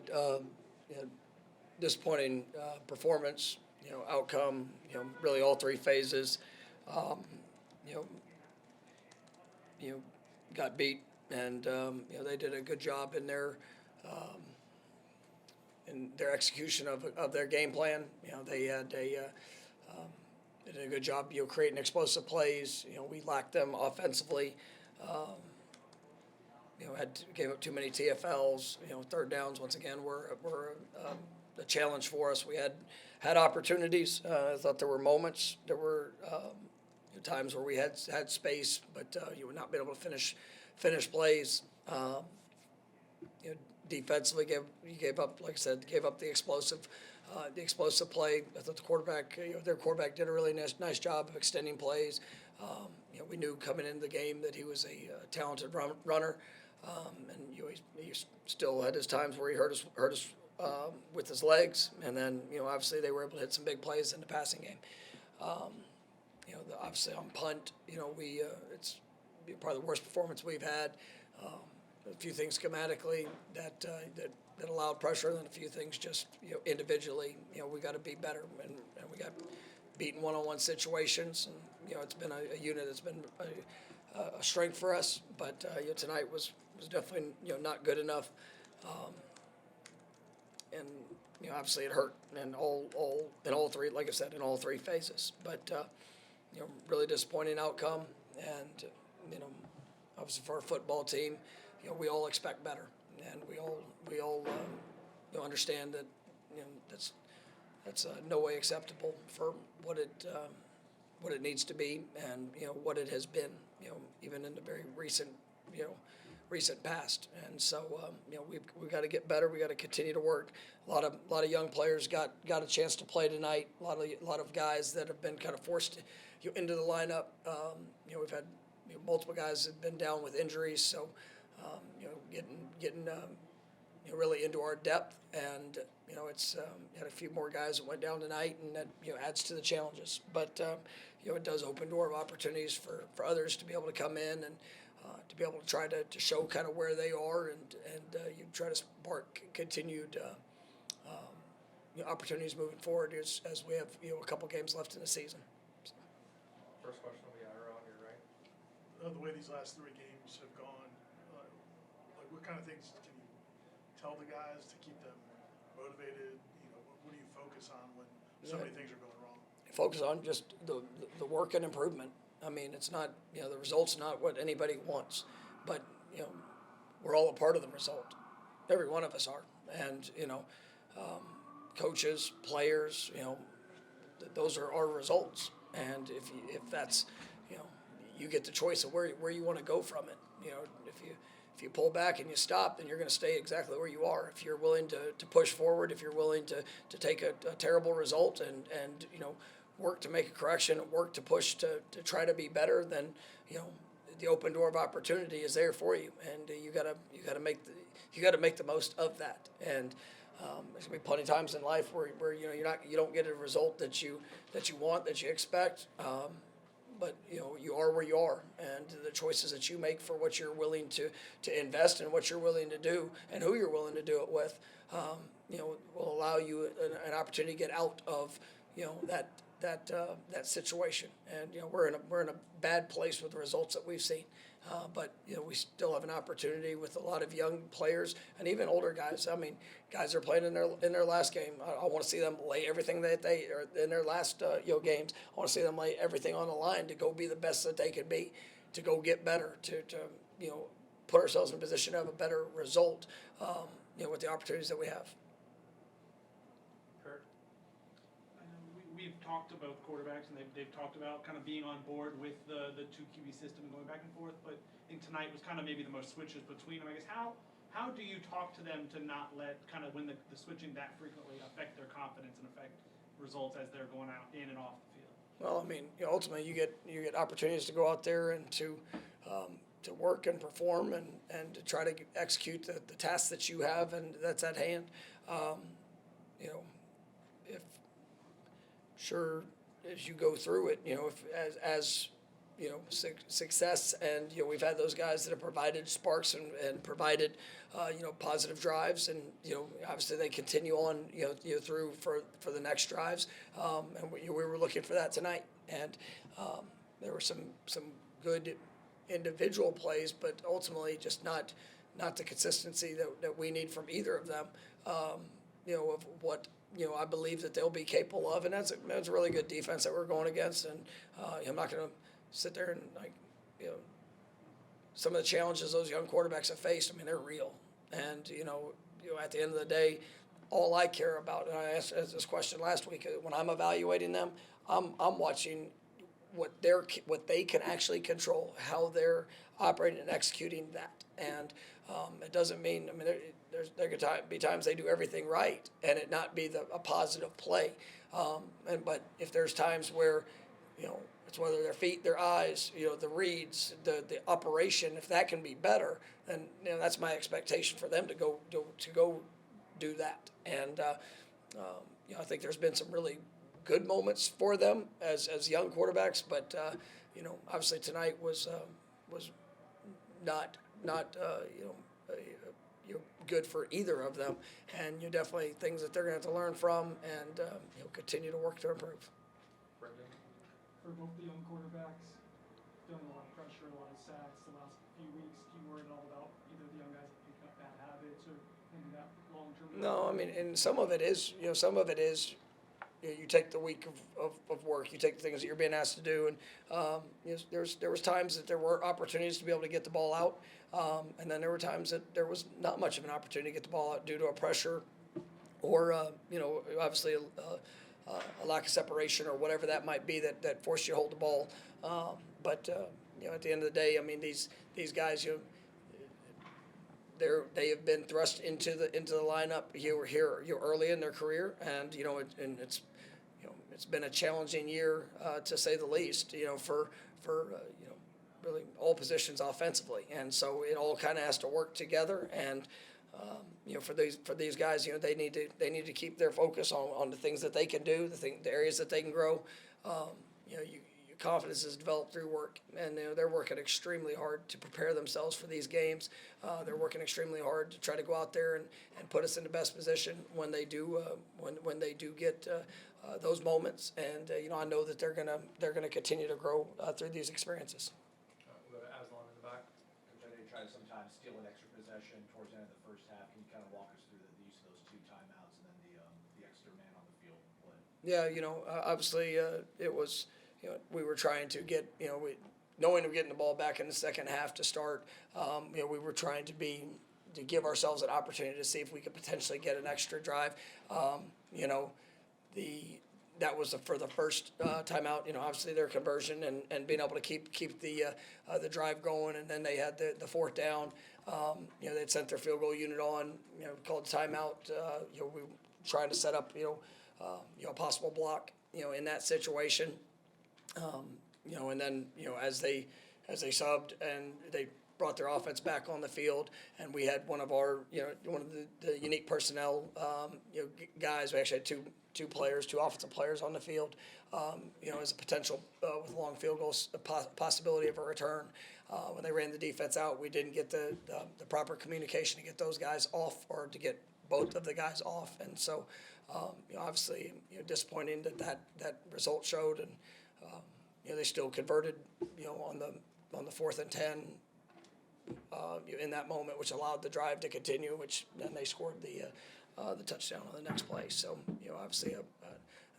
you know, disappointing performance, outcome, really all three phases. Um, you know, you know, got beat, and they did a good job um, in their execution of their game plan. They did a good job, creating explosive plays. We lacked them offensively. Um, gave up too many TFLs. Third downs once again were a challenge for us. We had opportunities. I thought there were moments. There were times where we had space, but you would not be able to finish plays. Defensively, you gave up, like I said, gave up the explosive play. I thought the quarterback, their quarterback did a really nice job of extending plays. We knew coming into the game that he was a talented runner, and he still had his times where he hurt us with his legs, and then obviously they were able to hit some big plays in the passing game. Obviously on punt, it's probably the worst performance we've had. A few things schematically that allowed pressure, and then a few things just individually. We got to be better, and we got beaten one-on-one situations, and it's been a unit that's been a strength for us. But tonight was definitely not good enough, and obviously it hurt in all three, like I said, in all three phases. But really disappointing outcome, and obviously for our football team, we all expect better, and we all understand that that's no way acceptable for what it needs to be, and what it has been, even in the very recent past. And so we've got to get better. We got to continue to work. A lot of young players got a chance to play tonight. A lot of guys that have been kind of forced into the lineup. We've had multiple guys that have been down with injuries, so getting really into our depth, and it's had a few more guys that went down tonight, and that adds to the challenges. But it does open door of opportunities for others to be able to come in and to be able to try to show kind of where they are, and you try to spark continued opportunities moving forward as we have a couple games left in the season. So. First question will be around here, right? The way these last three games have gone, like what kind of things can you tell the guys to keep them motivated? What do you focus on when so many things are going wrong? Focus on just the work and improvement. I mean, it's not, the result's not what anybody wants, but, we're all a part of the result. Every one of us are. And, coaches, players, those are our results. And if that's, you get the choice of where you want to go from it. If you pull back and you stop, then you're going to stay exactly where you are. If you're willing to push forward, if you're willing to take a terrible result and work to make a correction, work to push to try to be better, then the open door of opportunity is there for you, and you gotta make the most of that. And there's gonna be plenty of times in life where you don't get a result that you want, that you expect. But you are where you are, and the choices that you make for what you're willing to invest in, what you're willing to do, and who you're willing to do it with, will allow you an opportunity to get out of that situation. And we're in a bad place with the results that we've seen, but we still have an opportunity with a lot of young players and even older guys. I mean, guys are playing in their last game. I want to see them lay everything that they are in their last games. I want to see them lay everything on the line to go be the best that they can be, to go get better, to put ourselves in a position to have a better result, with the opportunities that we have. We've talked about quarterbacks, and they've talked about kind of being on board with the 2 QB system and going back and forth, but I think tonight was kind of maybe the most switches between them. I guess how do you talk to them to not let kind of when the switching that frequently affect their confidence and affect results as they're going out in and off the field? Well, I mean, ultimately you get opportunities to go out there and to work and perform and to try to execute the tasks that you have and that's at hand. If sure as you go through it, if as success, and we've had those guys that have provided sparks and provided positive drives, and obviously they continue on through for the next drives, and we were looking for that tonight, and there were some good individual plays, but ultimately just not the consistency that we need from either of them, of what I believe that they'll be capable of, and that's a really good defense that we're going against, and I'm not going to sit there and some of the challenges those young quarterbacks have faced. I mean, they're real, and at the end of the day, all I care about, and I asked this question last week, when I'm evaluating them, I'm watching what they can actually control, how they're operating and executing that, and it doesn't mean, I mean, there could be times they do everything right and it not be a positive play, but if there's times where it's whether their feet, their eyes, the reads, the operation, if that can be better, then that's my expectation for them to go do that, and I think there's been some really good moments for them as young quarterbacks, but obviously tonight was not good for either of them, and definitely things that they're going to have to learn from, and continue to work to improve. Brendan? For both the young quarterbacks, feeling a lot of pressure, a lot of sacks the last few weeks, do you worry at all about either the young guys picking up bad habits or maybe that long term? No, I mean, and some of it is you take the week of work, you take the things that you're being asked to do, and there was times that there were opportunities to be able to get the ball out, and then there were times that there was not much of an opportunity to get the ball out due to a pressure or obviously a lack of separation or whatever that might be that forced you to hold the ball, but at the end of the day, I mean, these guys, they have been thrust into the lineup here early in their career, and it's been a challenging year to say the least. For really all positions offensively, and so it all kind of has to work together. And for these guys, they need to keep their focus on the things that they can do, the areas that they can grow. Your confidence is developed through work, and they're working extremely hard to prepare themselves for these games. They're working extremely hard to try to go out there and put us in the best position when they do when they do get those moments. And I know that they're gonna continue to grow through these experiences. We'll go to Aslan in the back. Coach, I know you try to sometimes steal an extra possession towards the end of the first half. Can you kind of walk us through the use of those 2 timeouts and then the extra man on the field play? Yeah, obviously it was. We were trying to get, knowing we're getting the ball back in the second half to start, we were trying to give ourselves an opportunity to see if we could potentially get an extra drive. That was for the first timeout. Obviously their conversion and being able to keep the drive going, and then they had the fourth down. They'd sent their field goal unit on. Called timeout. We were trying to set up a possible block. In that situation. And then as they subbed and they brought their offense back on the field, and we had one of the unique personnel guys. We actually had two offensive players on the field. As a potential with long field goals, possibility of a return. When they ran the defense out, we didn't get the proper communication to get those guys off, or to get both of the guys off, and so obviously disappointing that result showed. And they still converted, on the 4th and 10, in that moment, which allowed the drive to continue. Which then they scored the touchdown on the next play. So obviously an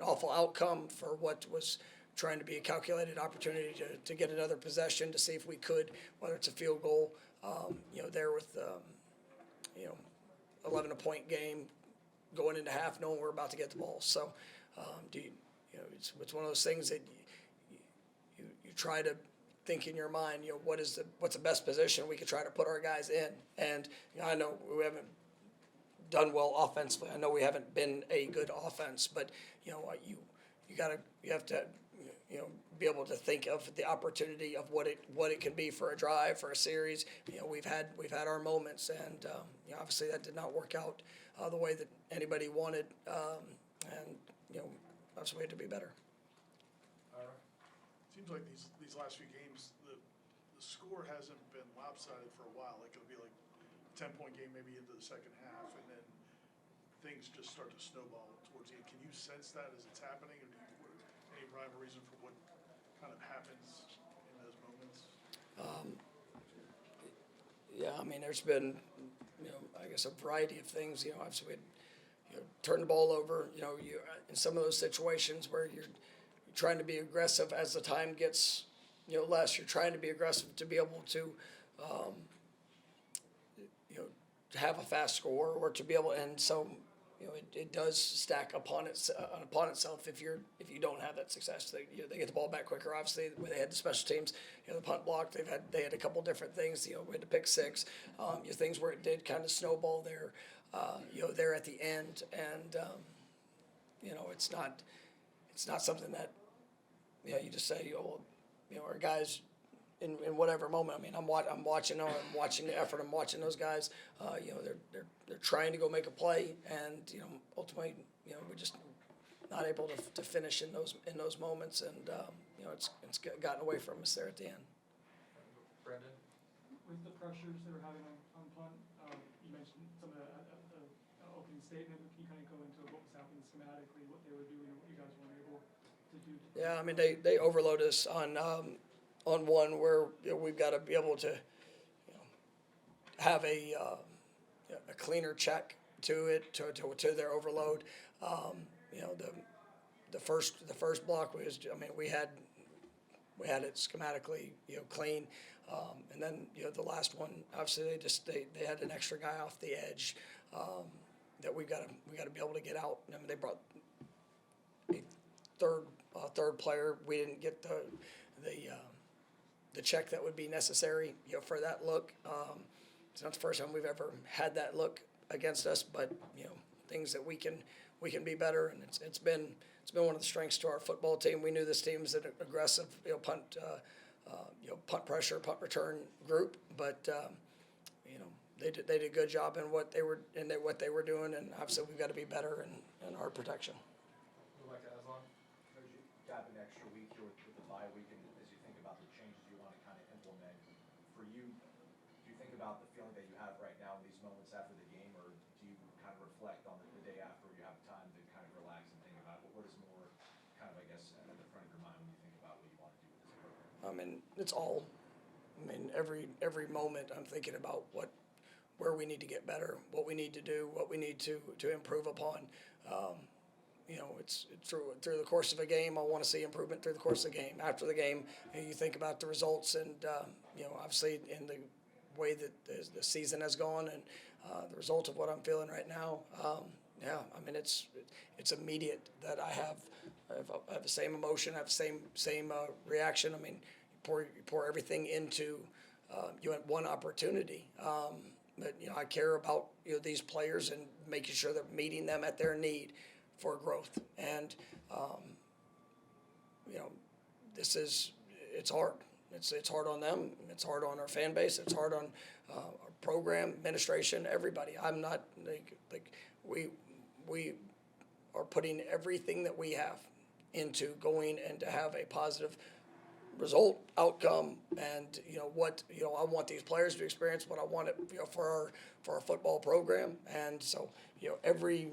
awful outcome for what was trying to be a calculated opportunity to get another possession to see if we could, whether it's a field goal, there with 11-point game going into half, knowing we're about to get the ball. So it's one of those things that you try to think in your mind, what's the best position we could try to put our guys in. And I know we haven't done well offensively. I know we haven't been a good offense, but you have to be able to think of the opportunity of what it can be for a drive, for a series. We've had our moments, and obviously that did not work out the way that anybody wanted, and obviously we had to be better. All right. seems like these last few games, the score hasn't been lopsided for a while. Like it'll be like a 10-point game maybe into the second half, and then things just start to snowball towards the end. Can you sense that as it's happening, or do you any rhyme or reason for what kind of happens in those moments? Yeah, I mean, there's been, I guess a variety of things. Obviously we had, turn the ball over. You in some of those situations where you're trying to be aggressive as the time gets, less. You're trying to be aggressive to be able to, to have a fast score or to be able, and so, it does stack upon itself if you don't have that success. They get the ball back quicker. Obviously, when they had the special teams, the punt block, they had a couple different things. We had to pick six. Things where it did kind of snowball there, there at the end, and it's not something that you just say, our guys. In whatever moment, I mean, I'm watching the effort. I'm watching those guys. They're trying to go make a play, and ultimately, we're just not able to finish in those moments, and it's gotten away from us there at the end. Brendan? With the pressures they were having on punt, you mentioned some of the opening statement. Can you kind of go into what was happening schematically, what they were doing, and what you guys weren't able to do? Yeah, I mean, they overload us on one where we've got to be able to have a cleaner check to it to their overload. The first block was, I mean, we had it schematically clean, and then the last one, obviously they had an extra guy off the edge that we got to be able to get out. I mean, they brought a third player. We didn't get the check that would be necessary, for that look. It's not the first time we've ever had that look against us, but things that we can be better, and it's been one of the strengths to our football team. We knew this team was an aggressive, punt pressure, punt return group, but they did a good job in what they were doing, and obviously we've got to be better in our protection. Go back to Aslan. Heard you got an extra week here with the bye week, and as you think about the changes you want to kind of implement, for you, do you think about the feeling that you have right now in these moments after the game, or do you kind of reflect on the day after you have time to kind of relax and think about what is more kind of, I guess, at the front of your mind when you think about what you want to do with this program? I mean, it's all. I mean, every moment I'm thinking about where we need to get better, what we need to do, what we need to improve upon. It's through the course of a game. I want to see improvement through the course of the game. After the game, you think about the results, and obviously in the way that the season has gone, and the result of what I'm feeling right now. I mean, it's immediate that I have the same emotion, I have the same reaction. I mean, you pour everything into you had one opportunity. But I care about these players and making sure that meeting them at their need for growth. And it's hard. It's hard on them. It's hard on our fan base. It's hard on our program, administration, everybody. I'm not we are putting everything that we have into going and to have a positive result, outcome, and I want these players to experience what I want it for our football program. And so every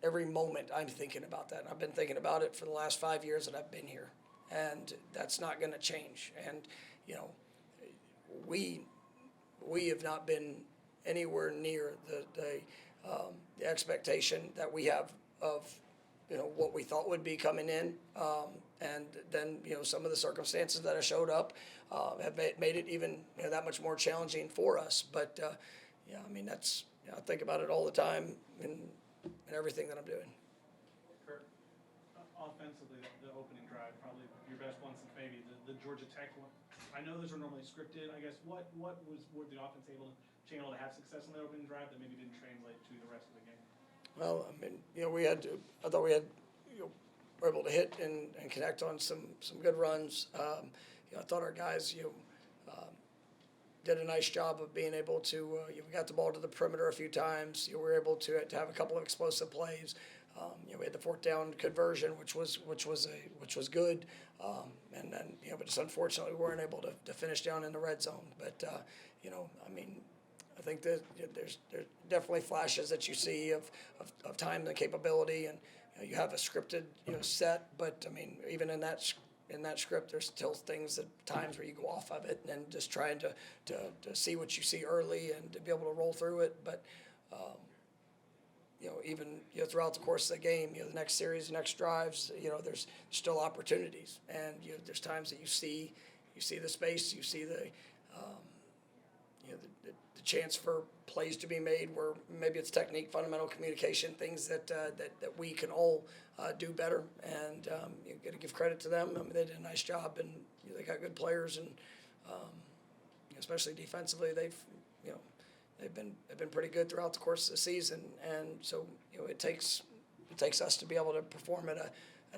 moment I'm thinking about that. And I've been thinking about it for the last 5 years that I've been here, and that's not going to change. And we have not been anywhere near the expectation that we have of what we thought would be coming in, and then some of the circumstances that have showed up have made it even that much more challenging for us. But I mean, that's I think about it all the time in everything that I'm doing. Kurt? Offensively, the opening drive, probably your best one since maybe the Georgia Tech one. I know those are normally scripted. I guess were the offense able to have success on the opening drive that maybe didn't translate to the rest of the game? Well, I mean, I thought we were able to hit and connect on some good runs. I thought our guys, did a nice job of being able to, we got the ball to the perimeter a few times. We were able to have a couple of explosive plays. We had the fourth down conversion, which was good, and then but just unfortunately we weren't able to finish down in the red zone. But I think that there's definitely flashes that you see of time and capability, and you have a scripted set. But even in that script, there's still things at times where you go off of it, and just trying to see what you see early and to be able to roll through it. But even throughout the course of the game, the next series, next drives, there's still opportunities, and there's times that you see the space, you see the chance for plays to be made where maybe it's technique, fundamental communication, things that we can all do better, and you got to give credit to them. They did a nice job, and they got good players, and especially defensively, they've been pretty good throughout the course of the season, and so it takes us to be able to perform at a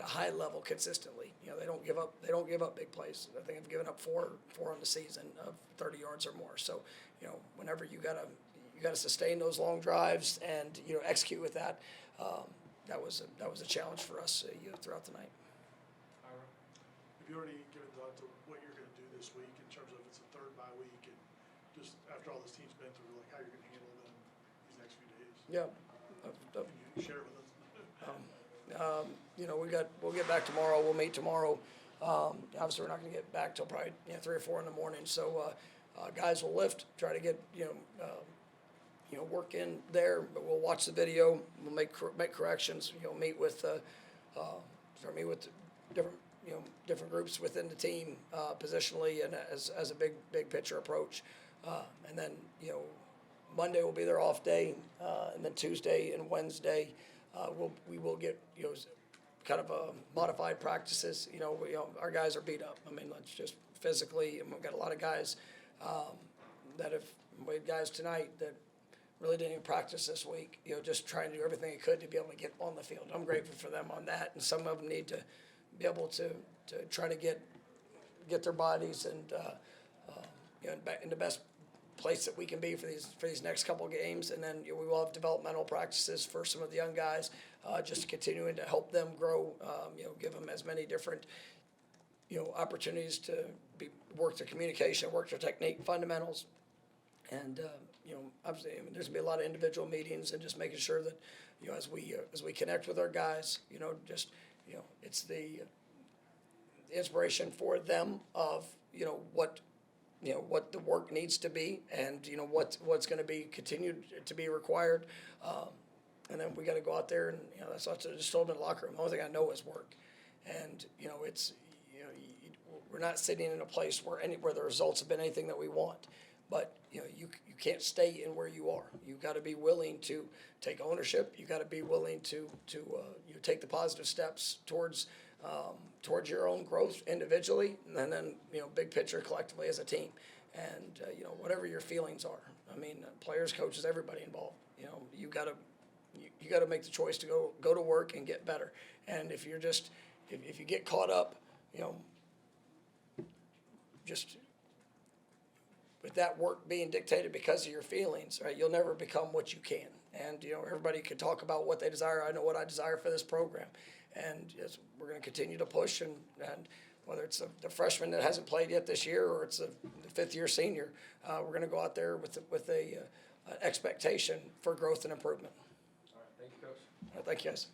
high level consistently. They don't give up big plays. I think I've given up four on the season of 30 yards or more. So whenever you gotta sustain those long drives and execute with that, that was a challenge for us throughout the night. Ira? Have you already given thought to what you're going to do this week in terms of it's a third bye week, and just after all this team's been through, like how you're going to handle them these next few days? Yeah. Can you share it with us? We'll get back tomorrow. We'll meet tomorrow. Obviously, we're not going to get back till probably 3 or 4 in the morning. So guys will lift, try to get work in there. But we'll watch the video. We'll make corrections. Meet with different groups within the team positionally and as a big picture approach. And then Monday will be their off day, and then Tuesday and Wednesday we will get kind of modified practices. Our guys are beat up. Let's just physically, and we've got a lot of guys we had guys tonight that really didn't even practice this week. Just trying to do everything they could to be able to get on the field. I'm grateful for them on that, and some of them need to be able to try to get their bodies and in the best place that we can be for these next couple of games. And then we will have developmental practices for some of the young guys, just continuing to help them grow. Give them as many different opportunities to work their communication, work their technique, fundamentals, and obviously there's gonna be a lot of individual meetings and just making sure that as we connect with our guys, it's the inspiration for them of what the work needs to be, and what's going to be continued to be required, and then we got to go out there, and that's what I just told them in the locker room. The only thing I know is work, and it's we're not sitting in a place where the results have been anything that we want, but you can't stay in where you are. You've got to be willing to take ownership. You've got to be willing to take the positive steps towards your own growth individually, and then big picture collectively as a team, and whatever your feelings are. Players, coaches, everybody involved. You got to make the choice to go to work and get better. And if you get caught up, just with that work being dictated because of your feelings, right? You'll never become what you can. And everybody can talk about what they desire. I know what I desire for this program. And yes, we're going to continue to push, and whether it's the freshman that hasn't played yet this year or it's the fifth-year senior, we're going to go out there with a expectation for growth and improvement. All right, thank you, Coach. Thank you, guys.